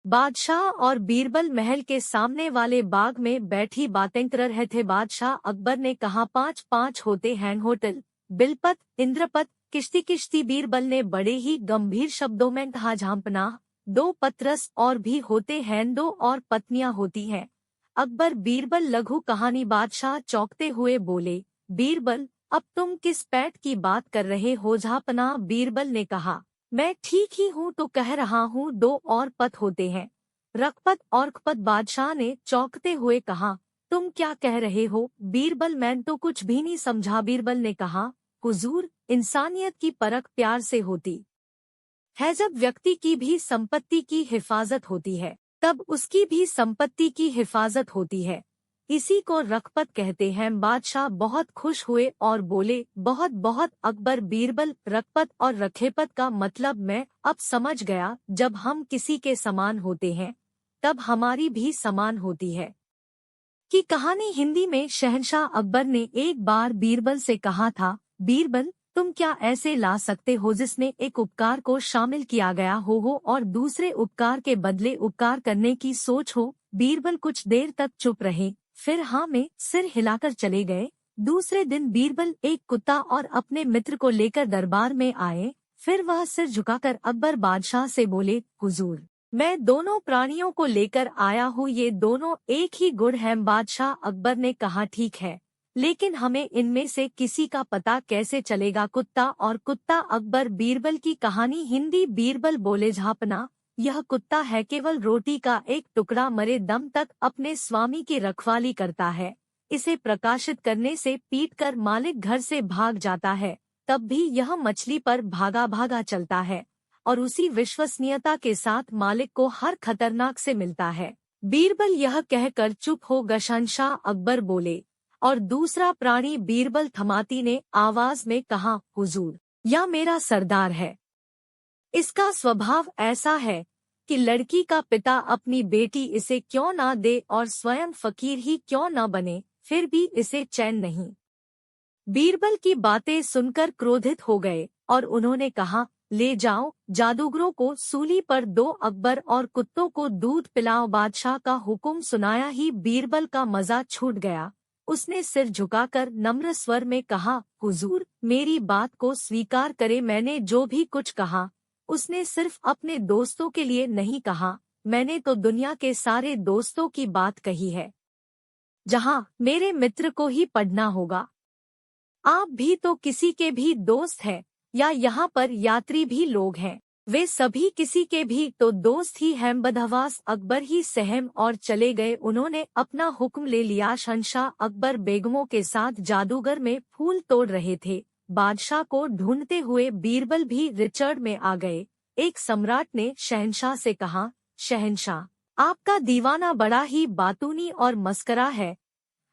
बादशाह और बीरबल महल के सामने वाले बाग में बैठी बातें कर रहे थे। बादशाह अकबर ने कहा, 5-5 होते हैं होटल, बिलपत, इंद्रपत, किश्ती किश्ती। बीरबल ने बड़े ही गंभीर शब्दों में कहा, झांपना, 2 पतरस और भी होते हैं, 2 और पत्नियां होती हैं। अकबर बीरबल लघु कहानी। बादशाह चौंकते हुए बोले, बीरबल, अब तुम किस पैठ की बात कर रहे हो? झांपना, बीरबल ने कहा, मैं ठीक ही हूँ तो कह रहा हूँ, 2 और पत होते हैं, रखपत और खपत। बादशाह ने चौंकते हुए कहा, तुम क्या कह रहे हो? बीरबल, मैं तो कुछ भी नहीं समझा। बीरबल ने कहा, हुजूर, इंसानियत की परख प्यार से होती है। जब व्यक्ति की भी संपत्ति की हिफाजत होती है, तब उसकी भी संपत्ति की हिफाजत होती है। इसी को रखपत कहते हैं। बादशाह बहुत खुश हुए और बोले, बहुत बहुत। अकबर, बीरबल, रखपत और रखेपत का मतलब मैं अब समझ गया। जब हम किसी के समान होते हैं, तब हमारी भी समान होती है कि कहानी। हिंदी में शहंशाह अकबर ने एक बार बीरबल से कहा था, बीरबल, तुम क्या ऐसे ला सकते हो जिसमें एक उपकार को शामिल किया गया हो और दूसरे उपकार के बदले उपकार करने की सोच हो? बीरबल कुछ देर तक चुप रहे, फिर हाँ में सिर हिलाकर चले गए। दूसरे दिन बीरबल एक कुत्ता और अपने मित्र को लेकर दरबार में आए। फिर वह सिर झुकाकर अकबर बादशाह से बोले, हुजूर, मैं दोनों प्राणियों को लेकर आया हूँ, ये दोनों एक ही गुण हैं। बादशाह अकबर ने कहा, ठीक है, लेकिन हमें इनमें से किसी का पता कैसे चलेगा? कुत्ता और कुत्ता। अकबर बीरबल की कहानी। हिंदी। बीरबल बोले, झापना, यह कुत्ता है, केवल रोटी का एक टुकड़ा मरे दम तक अपने स्वामी की रखवाली करता है। इसे प्रकाशित करने से पीटकर मालिक घर से भाग जाता है, तब भी यह मछली पर भागा भागा चलता है और उसी विश्वसनीयता के साथ मालिक को हर खतरनाक से मिलता है। बीरबल यह कहकर चुप हो गया। शहंशाह अकबर बोले, और दूसरा प्राणी? बीरबल थमाती ने आवाज में कहा, हुजूर, यह मेरा सरदार है। इसका स्वभाव ऐसा है कि लड़की का पिता अपनी बेटी इसे क्यों ना दे और स्वयं फकीर ही क्यों न बने, फिर भी इसे चैन नहीं। बीरबल की बातें सुनकर क्रोधित हो गए और उन्होंने कहा, ले जाओ जादूगरों को सूली पर दो, अकबर और कुत्तों को दूध पिलाओ। बादशाह का हुक्म सुनाया ही बीरबल का मजा छूट गया। उसने सिर झुकाकर नम्र स्वर में कहा, हुजूर, मेरी बात को स्वीकार करे। मैंने जो भी कुछ कहा उसने सिर्फ अपने दोस्तों के लिए नहीं कहा, मैंने तो दुनिया के सारे दोस्तों की बात कही है। जहाँ मेरे मित्र को ही पढ़ना होगा। आप भी तो किसी के भी दोस्त हैं, या यहाँ पर यात्री भी लोग हैं, वे सभी किसी के भी तो दोस्त ही हैं। बदहवास अकबर ही सहम और चले गए। उन्होंने अपना हुक्म ले लिया। शहंशाह अकबर बेगमों के साथ जादूगर में फूल तोड़ रहे थे। बादशाह को ढूंढते हुए बीरबल भी रिचर्ड में आ गए। एक सम्राट ने शहंशाह से कहा, शहंशाह, आपका दीवाना बड़ा ही बातूनी और मस्करा है,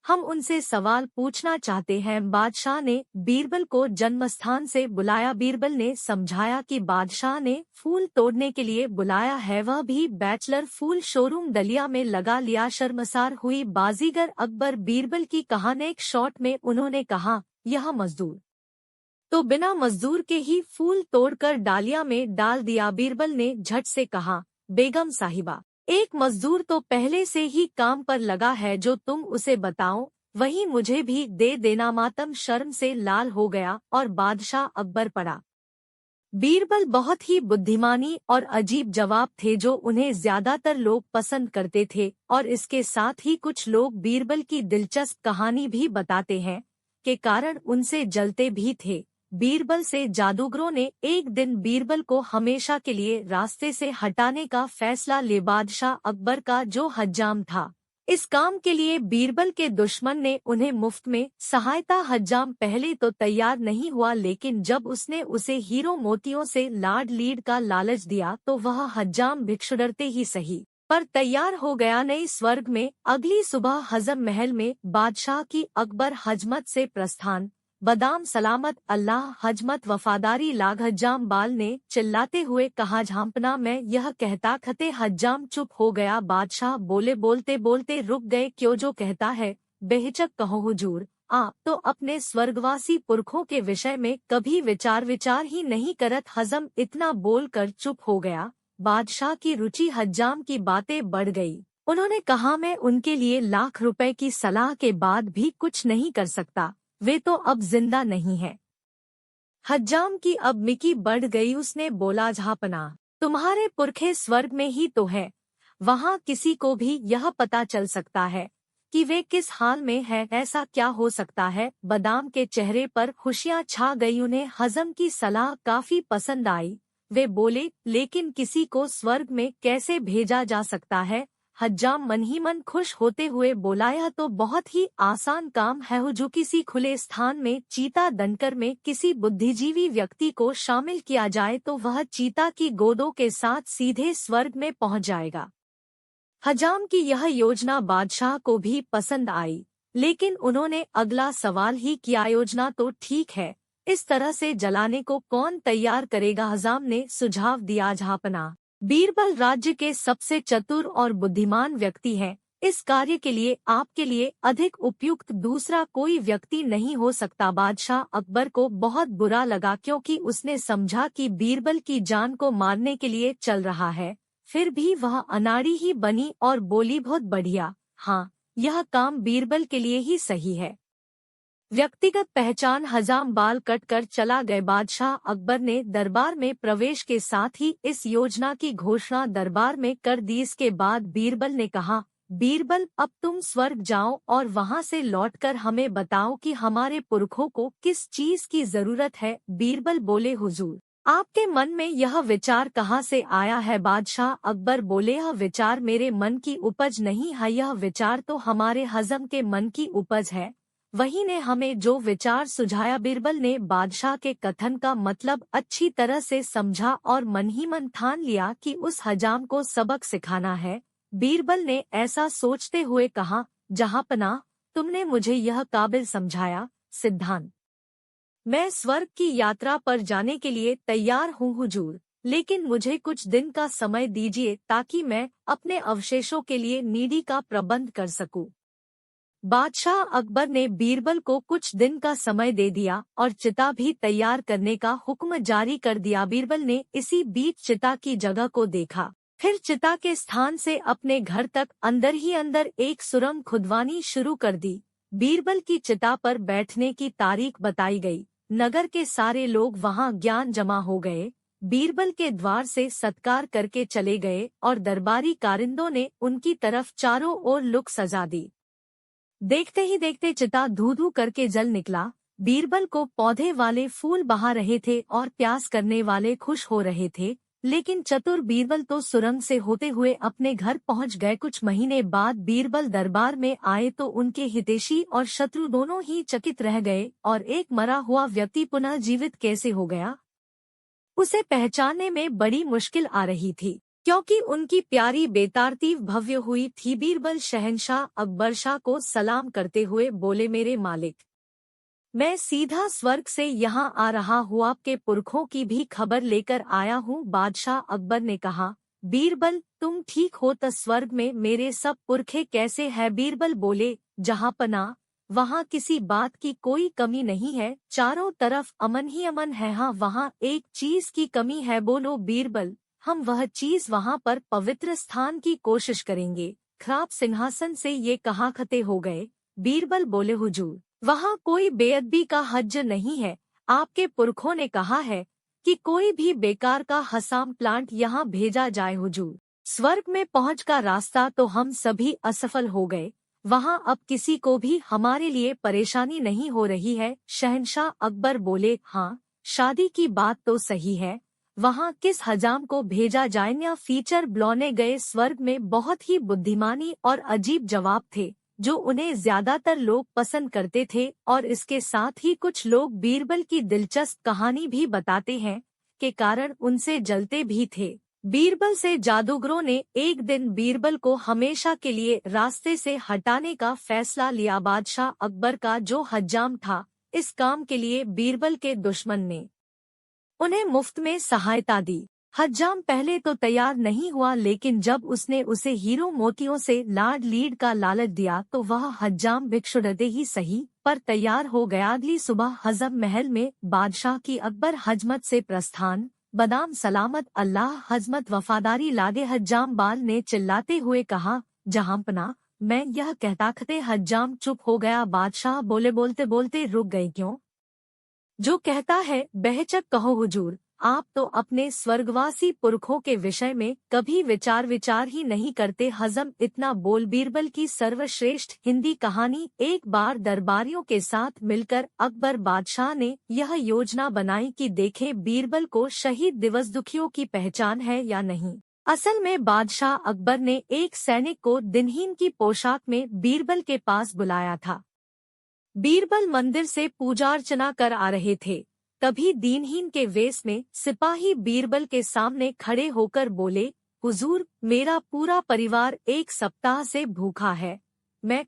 हम उनसे सवाल पूछना चाहते हैं। बादशाह ने बीरबल को जन्मस्थान से बुलाया। बीरबल ने समझाया कि बादशाह ने फूल तोड़ने के लिए बुलाया है, वह भी बैचलर फूल शोरूम डलिया में लगा लिया। शर्मसार हुई बाजीगर अकबर बीरबल की कहानी। एक शॉट में उन्होंने कहा, यह मजदूर तो बिना मजदूर के ही फूल तोड़कर डालिया में डाल दिया। बीरबल ने झट से कहा, बेगम साहिबा, एक मजदूर तो पहले से ही काम पर लगा है, जो तुम उसे बताओ वही मुझे भी दे देना। मातम शर्म से लाल हो गया और बादशाह अकबर पड़ा। बीरबल बहुत ही बुद्धिमानी और अजीब जवाब थे जो उन्हें ज्यादातर लोग पसंद करते थे, और इसके साथ ही कुछ लोग बीरबल की दिलचस्प कहानी भी बताते हैं के कारण उनसे जलते भी थे। बीरबल से जादूगरों ने एक दिन बीरबल को हमेशा के लिए रास्ते से हटाने का फैसला ले। बादशाह अकबर का जो हज्जाम था, इस काम के लिए बीरबल के दुश्मन ने उन्हें मुफ्त में सहायता। हज्जाम पहले तो तैयार नहीं हुआ, लेकिन जब उसने उसे हीरो मोतियों से लाड लीड का लालच दिया तो वह हज्जाम भिक्षुड़ते ही सही पर तैयार हो गया। नई स्वर्ग में अगली सुबह हजम महल में बादशाह की अकबर हजमत से प्रस्थान। बदाम सलामत अल्लाह हजमत वफादारी लाग। हज्जाम बाल ने चिल्लाते हुए कहा, झांपना, मैं यह कहता खते। हज्जाम चुप हो गया। बादशाह बोले, बोलते बोलते रुक गए, क्यों? जो कहता है बेहिचक कहो हुजूर, आप तो अपने स्वर्गवासी पुरखों के विषय में कभी विचार ही नहीं करत। हजम इतना बोलकर चुप हो गया। बादशाह की रुचि हज्जाम की बातें बढ़ गई। उन्होंने कहा, मैं उनके लिए लाख रुपए की सलाह के बाद भी कुछ नहीं कर सकता, वे तो अब जिंदा नहीं है। हज्जाम की अब मिकी बढ़ गई। उसने बोला, जहाँपनाह, तुम्हारे पुरखे स्वर्ग में ही तो है, वहाँ किसी को भी यह पता चल सकता है कि वे किस हाल में है। ऐसा क्या हो सकता है? बादाम के चेहरे पर खुशियाँ छा गई। उन्हें हजम की सलाह काफी पसंद आई। वे बोले, लेकिन किसी को स्वर्ग में कैसे भेजा जा सकता है? हज्जाम मन ही मन खुश होते हुए बोला, यह तो बहुत ही आसान काम है। जो किसी खुले स्थान में चीता दनकर में किसी बुद्धिजीवी व्यक्ति को शामिल किया जाए तो वह चीता की गोदों के साथ सीधे स्वर्ग में पहुंच जाएगा। हज्जाम की यह योजना बादशाह को भी पसंद आई, लेकिन उन्होंने अगला सवाल ही किया, योजना तो ठीक है, इस तरह से जलाने को कौन तैयार करेगा? हज्जाम ने सुझाव दिया, जहाँपनाह, बीरबल राज्य के सबसे चतुर और बुद्धिमान व्यक्ति हैं। इस कार्य के लिए आपके लिए अधिक उपयुक्त दूसरा कोई व्यक्ति नहीं हो सकता। बादशाह अकबर को बहुत बुरा लगा, क्योंकि उसने समझा कि बीरबल की जान को मारने के लिए चल रहा है। फिर भी वह अनाड़ी ही बनी और बोली, बहुत बढ़िया, हाँ, यह काम बीरबल के लिए ही सही है। व्यक्तिगत पहचान। हज्जाम बाल कट कर चला गए। बादशाह अकबर ने दरबार में प्रवेश के साथ ही इस योजना की घोषणा दरबार में कर दी। इसके बाद बीरबल ने कहा, बीरबल, अब तुम स्वर्ग जाओ और वहां से लौटकर हमें बताओ कि हमारे पुरखों को किस चीज की जरूरत है। बीरबल बोले, हुजूर, आपके मन में यह विचार कहाँ से आया है? बादशाह अकबर बोले, यह विचार मेरे मन की उपज नहीं है, यह विचार तो हमारे हजम के मन की उपज है। वही ने हमें जो विचार सुझाया। बीरबल ने बादशाह के कथन का मतलब अच्छी तरह से समझा और मन ही मन ठान लिया कि उस हज्जाम को सबक सिखाना है। बीरबल ने ऐसा सोचते हुए कहा, जहाँपनाह, तुमने मुझे यह काबिल समझाया। सिद्धांत, मैं स्वर्ग की यात्रा पर जाने के लिए तैयार हूँ हुजूर, लेकिन मुझे कुछ दिन का समय दीजिए ताकि मैं अपने अवशेषों के लिए नीडी का प्रबंध कर सकूं। बादशाह अकबर ने बीरबल को कुछ दिन का समय दे दिया और चिता भी तैयार करने का हुक्म जारी कर दिया। बीरबल ने इसी बीच चिता की जगह को देखा, फिर चिता के स्थान से अपने घर तक अंदर ही अंदर एक सुरंग खुदवानी शुरू कर दी। बीरबल की चिता पर बैठने की तारीख बताई गई। नगर के सारे लोग वहां ज्ञान जमा हो गए। बीरबल के द्वार से सत्कार करके चले गए और दरबारी कारिंदों ने उनकी तरफ चारों ओर लुक सजा दी। देखते ही देखते चिता धू धू करके जल निकला। बीरबल को पौधे वाले फूल बहा रहे थे और प्यास करने वाले खुश हो रहे थे, लेकिन चतुर बीरबल तो सुरंग से होते हुए अपने घर पहुंच गए। कुछ महीने बाद बीरबल दरबार में आए तो उनके हितैषी और शत्रु दोनों ही चकित रह गए और एक मरा हुआ व्यक्ति पुनः जीवित कैसे हो गया, उसे पहचानने में बड़ी मुश्किल आ रही थी, क्योंकि उनकी प्यारी बेतारतीब भव्य हुई थी। बीरबल शहंशाह अकबर शाह को सलाम करते हुए बोले, मेरे मालिक, मैं सीधा स्वर्ग से यहाँ आ रहा हूँ, आपके पुरखों की भी खबर लेकर आया हूँ। बादशाह अकबर ने कहा, बीरबल, तुम ठीक हो तो स्वर्ग में मेरे सब पुरखे कैसे हैं? बीरबल बोले, जहाँपनाह, वहाँ किसी बात की कोई कमी नहीं है, चारों तरफ अमन ही अमन है। हाँ, वहाँ एक चीज की कमी है। बोलो बीरबल, हम वह चीज वहाँ पर पवित्र स्थान की कोशिश करेंगे। खराब सिंहासन से ये कहाँ खते हो गए? बीरबल बोले, हुजूर, वहाँ कोई बेअदबी का हज नहीं है। आपके पुरखों ने कहा है कि कोई भी बेकार का हसाम प्लांट यहाँ भेजा जाए। हुजूर, स्वर्ग में पहुँच का रास्ता तो हम सभी असफल हो गए, वहाँ अब किसी को भी हमारे लिए परेशानी नहीं हो रही है। शहंशाह अकबर बोले, हाँ, शादी की बात तो सही है, वहाँ किस हजाम को भेजा जाए? या फीचर ब्लॉने गए। स्वर्ग में बहुत ही बुद्धिमानी और अजीब जवाब थे जो उन्हें ज्यादातर लोग पसंद करते थे, और इसके साथ ही कुछ लोग बीरबल की दिलचस्प कहानी भी बताते हैं के कारण उनसे जलते भी थे। बीरबल से जादूगरों ने एक दिन बीरबल को हमेशा के लिए रास्ते से हटाने का फैसला लिया। बादशाह अकबर का जो हज्जाम था, इस काम के लिए बीरबल के दुश्मन ने उन्हें मुफ्त में सहायता दी। हज्जाम पहले तो तैयार नहीं हुआ, लेकिन जब उसने उसे हीरो मोतियों से लाड लीड का लालच दिया तो वह हज्जाम भिक्षुड़ते ही सही पर तैयार हो गया। अगली सुबह हजम महल में बादशाह की अकबर हजमत से प्रस्थान। बदाम सलामत अल्लाह हजमत वफादारी लागे। हज्जाम बाल ने चिल्लाते हुए कहा, जहांपना मैं यह कहता खते। हज्जाम चुप हो गया। बादशाह बोले, बोलते बोलते रुक गए क्यों? जो कहता है बेहचक कहो हुजूर, आप तो अपने स्वर्गवासी पुरखों के विषय में कभी विचार ही नहीं करते। हजम इतना बोल। बीरबल की सर्वश्रेष्ठ हिंदी कहानी। एक बार दरबारियों के साथ मिलकर अकबर बादशाह ने यह योजना बनाई कि देखें बीरबल को शहीद दिवस दुखियों की पहचान है या नहीं। असल में बादशाह अकबर ने एक सैनिक को दिनहीन की पोशाक में बीरबल के पास बुलाया था। बीरबल मंदिर से पूजा अर्चना कर आ रहे थे। तभी दीनहीन के वेश में सिपाही बीरबल के सामने खड़े होकर बोले, हुजूर, मेरा पूरा परिवार 1 सप्ताह से भूखा है। मैं